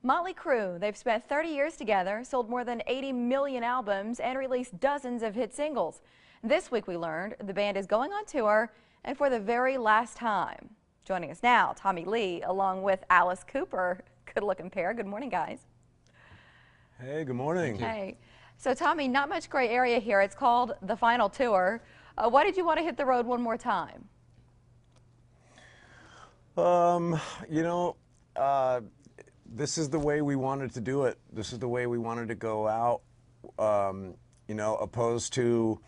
Motley Crue, they've spent 30 years together, sold more than 80 million albums, and released dozens of hit singles. This week we learned the band is going on tour, and for the very last time. Joining us now, Tommy Lee, along with Alice Cooper. Good-looking pair. Good morning, guys. Hey, good morning. Hey. So, Tommy, not much gray area here. It's called the final tour. Why did you want to hit the road one more time? This is the way we wanted to do it. This is the way we wanted to go out, opposed to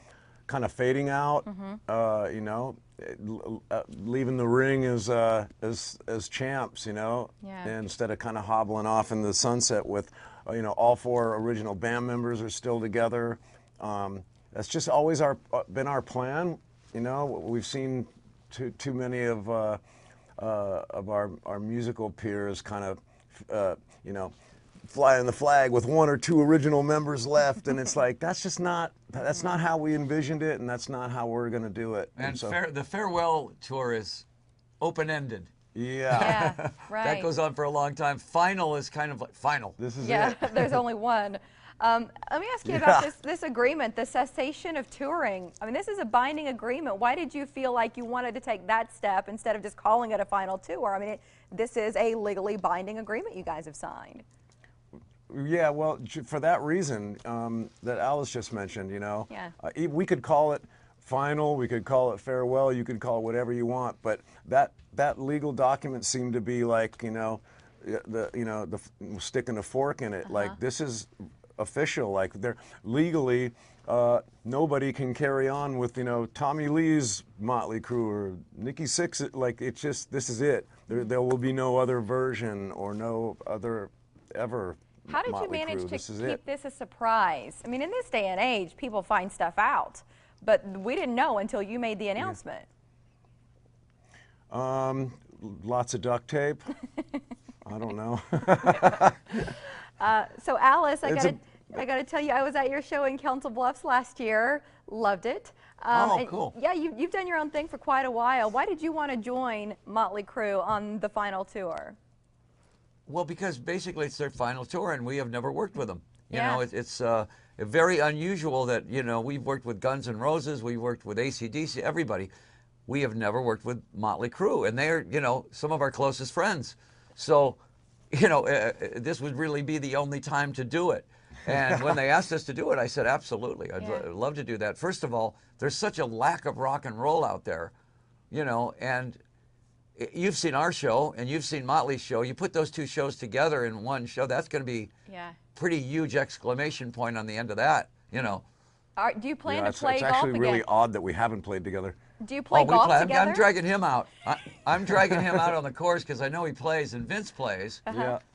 kind of fading out, leaving the ring as champs, instead of kind of hobbling off in the sunset with, all four original band members are still together. That's just always been our plan. We've seen too many of our musical peers kind of, flying the flag with one or two original members left, and it's like that's not how we envisioned it, and that's not how we're going to do it. And so, the farewell tour is open-ended. Yeah, right. That goes on for a long time. Final is kind of like final. This is it. There's only one. Let me ask you about this agreement, the cessation of touring. I mean, this is a binding agreement. Why did you feel like you wanted to take that step instead of just calling it a final tour? I mean, this is a legally binding agreement you guys have signed. Yeah, well, for that reason that Alice just mentioned, we could call it final, we could call it farewell, you could call it whatever you want, but that legal document seemed to be like, the sticking a fork in it. Like, this is official. Like, they're legally, nobody can carry on with Tommy Lee's Motley Crue or Nikki Sixx. Like, it's just, this is it. There will be no other version or no other ever. How did you manage to keep this a surprise? I mean, in this day and age, people find stuff out, but we didn't know until you made the announcement. Lots of duct tape. I don't know. So Alice, I got to tell you, I was at your show in Council Bluffs last year. Loved it. Cool. Yeah, you've done your own thing for quite a while. Why did you want to join Motley Crue on the final tour? Well, because basically it's their final tour, and we have never worked with them. It's very unusual that we've worked with Guns N' Roses, we've worked with AC/DC, everybody. We have never worked with Motley Crue, and they're some of our closest friends. So, this would really be the only time to do it. And when they asked us to do it, I said, absolutely, I'd love to do that. First of all, there's such a lack of rock and roll out there, and you've seen our show and you've seen Motley's show. You put those two shows together in one show, that's going to be pretty huge exclamation point on the end of that, Do you plan to play golf again? It's actually really odd that we haven't played together. Do you play golf together? I'm dragging him out. I'm dragging him out on the course because I know he plays and Vince plays.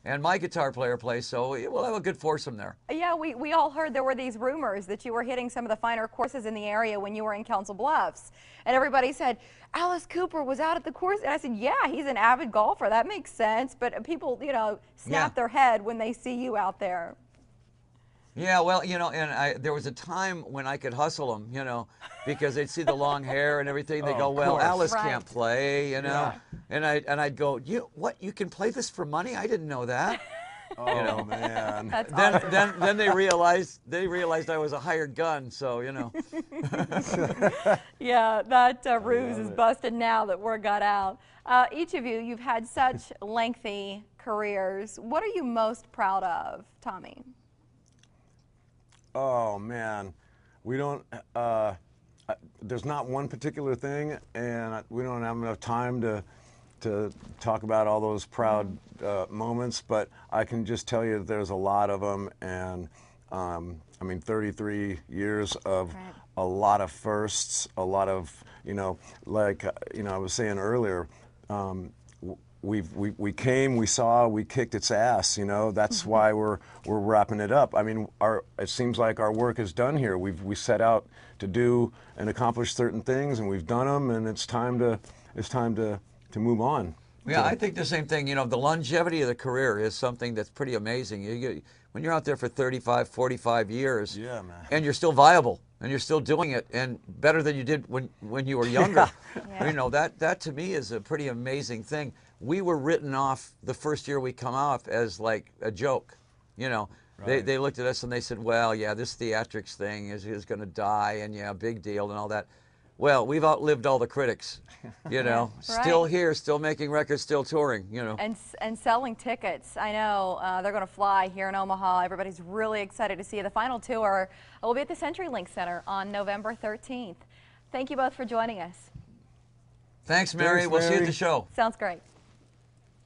And my guitar player plays, so we'll have a good foursome there. Yeah, we all heard there were these rumors that you were hitting some of the finer courses in the area when you were in Council Bluffs. And everybody said, Alice Cooper was out at the course. And I said, yeah, he's an avid golfer. That makes sense. But people, snap their head when they see you out there. Yeah, well, and there was a time when I could hustle them, because they'd see the long hair and everything. They go, well, Alice can't play, and I'd go, what? You can play this for money? I didn't know that. Oh man. That's awesome. Then they realized I was a hired gun, so Yeah, that ruse is busted now that word got out. Each of you, you've had such lengthy careers. What are you most proud of, Tommy? Oh man, we don't. There's not one particular thing, and we don't have enough time to talk about all those proud moments. But I can just tell you that there's a lot of them, and I mean, 33 years of a lot of firsts, a lot of like I was saying earlier. We came, we saw, we kicked its ass. That's why we're wrapping it up. I mean, it seems like our work is done here. We set out to do and accomplish certain things, and we've done them, and it's time to move on. Yeah, I think the same thing. The longevity of the career is something that's pretty amazing. When you're out there for 35, 45 years, and you're still viable, and you're still doing it, and better than you did when you were younger. That to me is a pretty amazing thing. we were written off the first year we come off as like a joke, you know. Right. They looked at us and they said, well, yeah, this theatrics thing is going to die, and yeah, big deal and all that. Well, we've outlived all the critics, you know. Right. Still here, still making records, still touring, you know. And selling tickets. I know they're going to fly here in Omaha. Everybody's really excited to see you. The final tour will be at the CenturyLink Center on November 13th. Thank you both for joining us. Thanks, Mary. We'll see you at the show. Sounds great.